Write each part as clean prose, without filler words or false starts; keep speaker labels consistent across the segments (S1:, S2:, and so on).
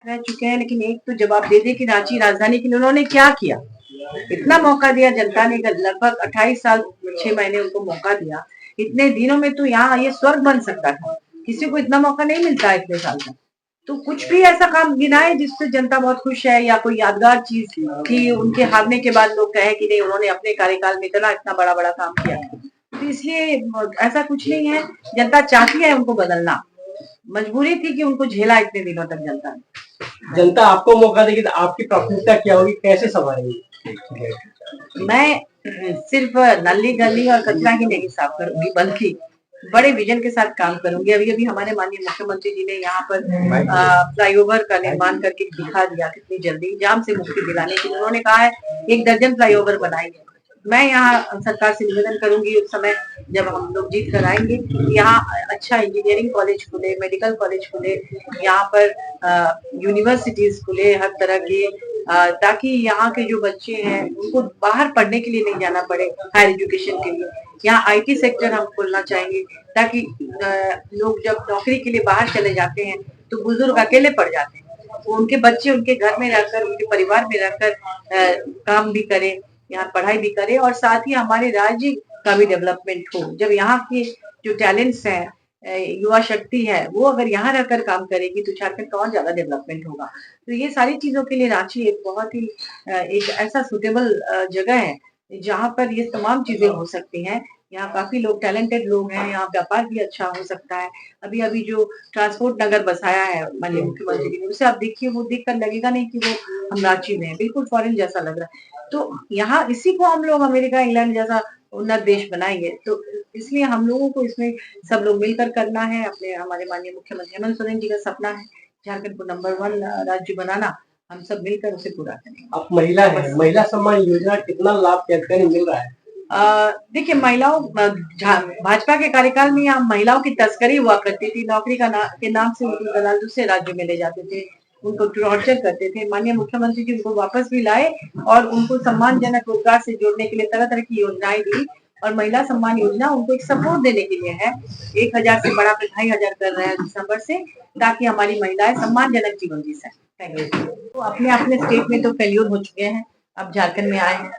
S1: रह चुके हैं, लेकिन एक तो जवाब दे दे कि रांची राजधानी के लिए उन्होंने क्या किया। इतना मौका दिया जनता ने, लगभग 28 साल 6 महीने उनको मौका दिया। इतने दिनों में तो यहाँ ये स्वर्ग बन सकता था। किसी को इतना मौका नहीं मिलता है इतने साल में। तो कुछ भी ऐसा काम गिनाए जिससे जनता बहुत खुश है, या कोई यादगार चीज थी उनके हारने के बाद लोग कहे कि नहीं उन्होंने अपने कार्यकाल में इतना बड़ा बड़ा काम किया। तो इसलिए ऐसा कुछ नहीं है, जनता चाहती है उनको बदलना, मजबूरी थी कि उनको झेला इतने दिनों तक जनता ने।
S2: जनता आपको मौका देगी तो आपकी प्राथमिकता क्या होगी, कैसे संभालेंगी?
S1: मैं सिर्फ नली गली और कचरा ही नहीं साफ करूंगी, बल्कि बड़े विजन के साथ काम करूंगी। अभी अभी हमारे माननीय मुख्यमंत्री जी ने यहाँ पर फ्लाईओवर का निर्माण करके दिखा दिया कितनी जल्दी जाम से मुक्ति दिलाने के लिए। उन्होंने कहा है 1 दर्जन फ्लाईओवर बनाएंगे। मैं यहाँ सरकार से निवेदन करूंगी उस समय जब हम लोग जीत कर आएंगे, यहाँ अच्छा इंजीनियरिंग कॉलेज खुले, मेडिकल कॉलेज खुले, यहाँ पर यूनिवर्सिटीज खुले हर तरह के, ताकि यहाँ के जो बच्चे हैं उनको बाहर पढ़ने के लिए नहीं जाना पड़े हायर एजुकेशन के लिए। यहाँ आईटी सेक्टर हम खोलना चाहेंगे, ताकि लोग जब नौकरी के लिए बाहर चले जाते हैं तो बुजुर्ग अकेले पड़ जाते हैं, तो उनके बच्चे उनके घर में रहकर, उनके परिवार में रहकर काम भी करें, यहाँ पढ़ाई भी करें, और साथ ही हमारे राज्य का भी डेवलपमेंट हो। जब यहाँ के जो टैलेंट्स हैं, युवा शक्ति है, वो अगर यहाँ रहकर काम करेगी तो झारखंड का और ज्यादा डेवलपमेंट होगा। तो ये सारी चीजों के लिए रांची एक बहुत ही एक ऐसा सुटेबल जगह है जहाँ पर ये तमाम चीजें हो सकती हैं। यहाँ काफी लोग टैलेंटेड लोग हैं, यहाँ व्यापार भी अच्छा हो सकता है। अभी अभी जो ट्रांसपोर्ट नगर बसाया है माननीय मुख्यमंत्री जी ने, उसे आप देखिए, वो देखकर लगेगा नहीं कि वो हम रांची में है, बिल्कुल फॉरेन जैसा लग रहा है। तो यहाँ इसी को हम लोग अमेरिका इंग्लैंड जैसा उन्नत देश बनाएंगे। तो इसलिए हम लोगों को इसमें सब लोग मिलकर करना है। अपने हमारे माननीय मुख्यमंत्री हेमंत सोरेन जी का सपना है झारखंड को नंबर 1 राज्य बनाना, हम सब मिलकर उसे पूरा करेंगे।
S2: आप महिला है, महिला सम्मान योजना कितना लाभ मिल रहा है?
S1: देखिए, महिलाओं भाजपा के कार्यकाल में यहाँ महिलाओं की तस्करी हुआ करती थी, नौकरी के नाम से उनको दलाल दूसरे राज्यों में ले जाते थे, उनको टॉर्चर करते थे। माननीय मुख्यमंत्री जी उनको वापस भी लाए और उनको सम्मानजनक रोजगार से जोड़ने के लिए तरह तरह की योजनाएं दी। और महिला सम्मान योजना उनको एक सपोर्ट देने के लिए है। 1000 से बढ़ाकर 2500 कर रहे हैं दिसंबर से, ताकि हमारी महिलाएं सम्मानजनक जीवन जी सकें। तो अपने अपने स्टेट में तो फेल्यूर हो चुके हैं, अब झारखंड में आए हैं।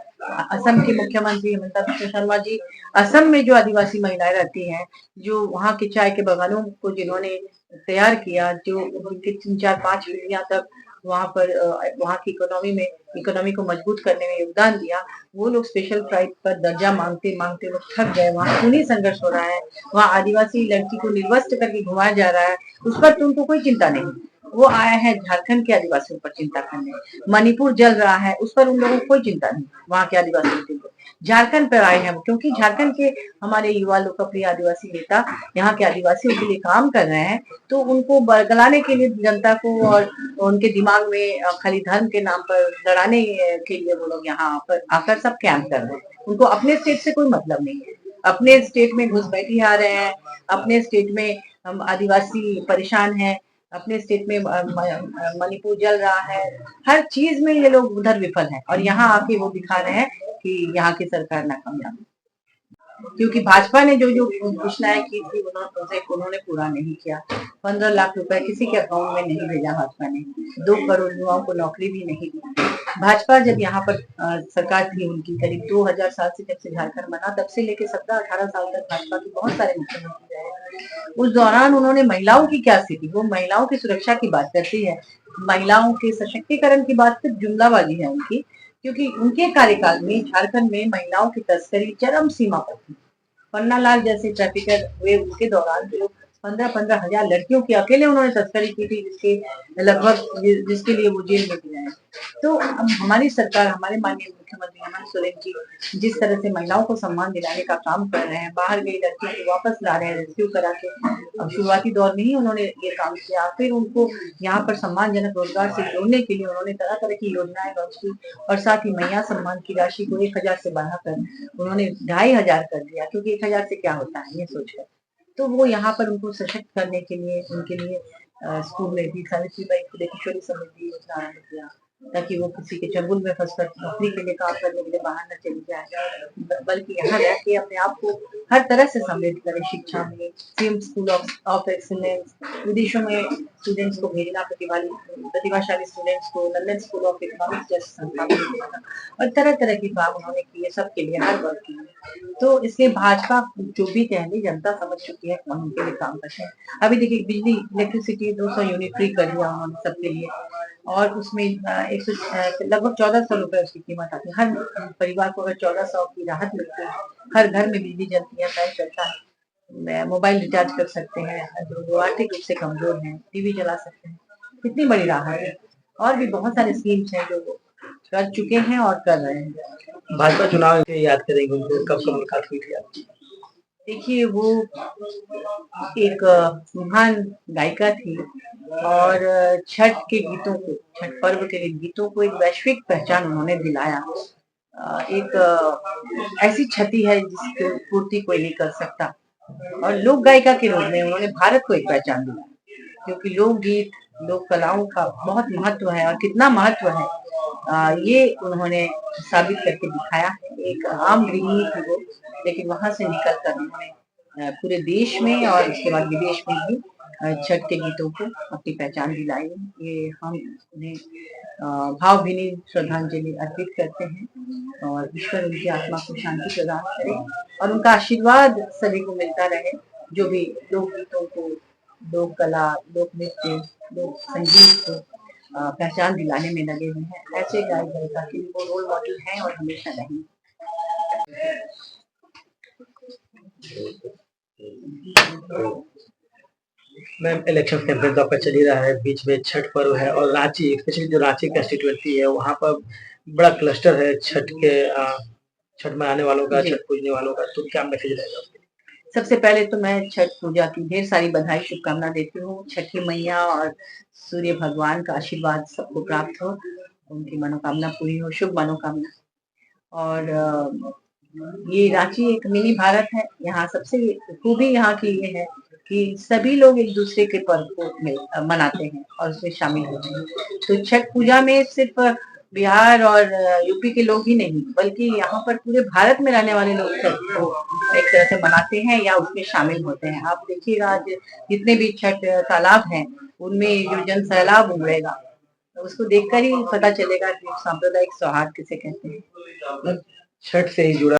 S1: असम के मुख्यमंत्री हिमंता बिस्वा शर्मा जी असम में जो आदिवासी महिलाएं रहती हैं, जो वहाँ के चाय के बागानों को जिन्होंने तैयार किया, जो उनके 3-4-5 पीढ़ियां तक वहाँ पर वहाँ की इकोनॉमी को मजबूत करने में योगदान दिया, वो लोग स्पेशल ट्राइब का दर्जा मांगते मांगते वो थक गए। वहाँ खूनी संघर्ष हो रहा है, वहाँ आदिवासी लड़की को निर्वस्त्र करके घुमाया जा रहा है, उस पर तो उनको कोई चिंता नहीं। वो आया है झारखंड के आदिवासियों पर चिंता करने। मणिपुर जल रहा है, उस पर उन लोगों को कोई चिंता नहीं, वहाँ के आदिवासी को। झारखंड पर आए हैं क्योंकि झारखंड के हमारे युवा लोकप्रिय आदिवासी नेता यहाँ के आदिवासियों के लिए काम कर रहे हैं, तो उनको बरगलाने के लिए जनता को और उनके दिमाग में खाली धर्म के नाम पर लड़ाने के लिए वो लोग यहाँ पर आकर सब कैंप कर रहे हैं। उनको अपने स्टेट से कोई मतलब नहीं है, अपने स्टेट में घुसपैठी आ रहे हैं, अपने स्टेट में हम आदिवासी परेशान हैं, अपने स्टेट में मणिपुर जल रहा है, हर चीज में ये लोग उधर विफल हैं, और यहाँ आके वो दिखा रहे हैं कि यहाँ की सरकार नाकामयाब है। क्योंकि भाजपा ने जो जो घोषणाएं की थी उन्होंने पूरा नहीं किया। 15 लाख रुपए किसी के अकाउंट में नहीं भेजा भाजपा ने, 2 करोड़ युवाओं को नौकरी भी नहीं दी। भाजपा जब यहाँ पर सरकार थी उनकी करीब 2007 से, जब से झारखंड बना तब से लेके 17-18 साल तक भाजपा के बहुत सारे मुख्यमंत्री रहे। उस दौरान उन्होंने महिलाओं की क्या स्थिति, वो महिलाओं की सुरक्षा की बात करती है, महिलाओं के सशक्तिकरण की बात सिर्फ जुमलाबाजी है उनकी, क्योंकि उनके कार्यकाल में झारखंड में महिलाओं की तस्करी चरम सीमा पर थी। पन्ना लाल जैसे ट्रैफिकर हुए उनके दौरान जो 15-15 हजार लड़कियों की अकेले उन्होंने तस्करी की थी, जिसके लिए वो जेल में भी गए। तो हमारी सरकार, हमारे माननीय मुख्यमंत्री हेमंत सोरेन जी जिस तरह से महिलाओं को सम्मान दिलाने का काम कर रहे हैं, बाहर गई लड़कियों को वापस ला रहे हैं रेस्क्यू करा के। अब शुरुआती दौर में ही उन्होंने ये काम किया, फिर उनको यहाँ पर सम्मानजनक रोजगार से जोड़ने के लिए उन्होंने तरह तरह की योजनाएं लॉन्च की, और साथ ही मैया सम्मान की राशि को 1000 से बढ़ाकर उन्होंने 2500 कर दिया, क्योंकि 1000 से क्या होता है ये सोचकर। तो वो यहाँ पर उनको सशक्त करने के लिए, उनके लिए स्कूल में भी सावित्रीबाई फुले किशोरी समृद्धि योजना आरंभ किया, ताकि वो किसी के चंगुल में फंसकर नौकरी के लिए काम करने के लिए बाहर न चली जाए, बल्कि यहाँ रह के अपने आप को हर तरह से समृद्ध करे। शिक्षा में सेम स्कूल ऑफ एक्सीलेंस, विदेशों में स्टूडेंट्स को भेजना, प्रतिभाशाली स्टूडेंट्स को लंदन स्कूल ऑफ इकोनॉमिक्स जैसे संस्थानों में भेजना, और तरह तरह के काम उन्होंने किए सबके लिए, हर वर्ग के लिए। तो इसलिए भाजपा जो भी कह ली, जनता समझ चुकी है कौन उनके लिए काम करते हैं। अभी देखिए बिजली इलेक्ट्रिसिटी 200 यूनिट फ्री कर दिया उन्होंने सबके लिए, और उसमें लगभग 1400 रुपए उसकी कीमत आती है। हर परिवार को अगर 1400 की राहत मिलती है, हर घर में बिजली जलती है, फैन चलता है, मोबाइल रिचार्ज कर सकते हैं, जो आर्थिक रूप से कमजोर हैं टीवी चला सकते हैं, कितनी बड़ी राहत है। और भी बहुत सारे स्कीम्स हैं जो वो कर चुके हैं और कर रहे हैं।
S2: भाजपा चुनाव के याद करेंगे उनको, कब कब मुलाकात हुई थी आपकी?
S1: देखिए वो एक महान गायिका थी, और छठ के गीतों को, छठ पर्व के गीतों को एक वैश्विक पहचान उन्होंने दिलाया। एक ऐसी क्षति है जिसकी पूर्ति कोई नहीं कर सकता, और लोक गायिका के रूप में उन्होंने भारत को एक पहचान दिलाया, क्योंकि लोकगीत, लोक कलाओं का बहुत महत्व है, और कितना महत्व है ये उन्होंने साबित करके दिखाया है। एक आम गृहिणी थी वो, लेकिन वहां से निकलकर उन्होंने पूरे देश में और उसके बाद विदेश में भी छठ के गीतों को अपनी पहचान दिलाई है। ये हम उन्हें भावभीनी श्रद्धांजलि अर्पित करते हैं, और ईश्वर उनकी आत्मा को शांति प्रदान करे, और उनका आशीर्वाद सभी को मिलता रहे, जो भी लोक गीतों को, लोक कला, लोक नृत्य, लोक संगीत को पहचान दिलाने में लगे हुए हैं। ऐसे गायक गायिका के वो रोल मॉडल हैं और हमेशा रहेंगे।
S2: मैम, इलेक्शन कैंपेन तो आपका चल ही रहा है, बीच में छठ पर्व है, और रांची, स्पेशली जो रांची कंस्टिट्यूएंसी है वहाँ पर बड़ा क्लस्टर है छठ के, छठ मनाने वालों का, छठ पूजने वालों का, तो क्या मैसेज रहेगा उसके?
S1: सबसे पहले तो मैं छठ पूजा की ढेर सारी बधाई शुभकामना देती हूँ। छठी मैया और सूर्य भगवान का आशीर्वाद सबको प्राप्त हो, उनकी मनोकामना पूरी हो, शुभ मनोकामना। और ये रांची एक मिनी भारत है। यहाँ सबसे खूबी यहाँ की ये है कि सभी लोग एक दूसरे के पर्व को मनाते हैं और उसमें शामिल होते हैं। तो छठ पूजा में सिर्फ बिहार और यूपी के लोग ही नहीं, बल्कि यहाँ पर पूरे भारत में रहने वाले लोग छठ को एक तरह से मनाते हैं या उसमें शामिल होते हैं। आप देखिएगा आज जितने भी छठ तालाब हैं उनमें जो जन सैलाब उमड़ेगा, तो उसको देखकर ही पता चलेगा कि सांप्रदायिक सौहार्द किसे कहते हैं।
S2: छठ से ही जुड़ा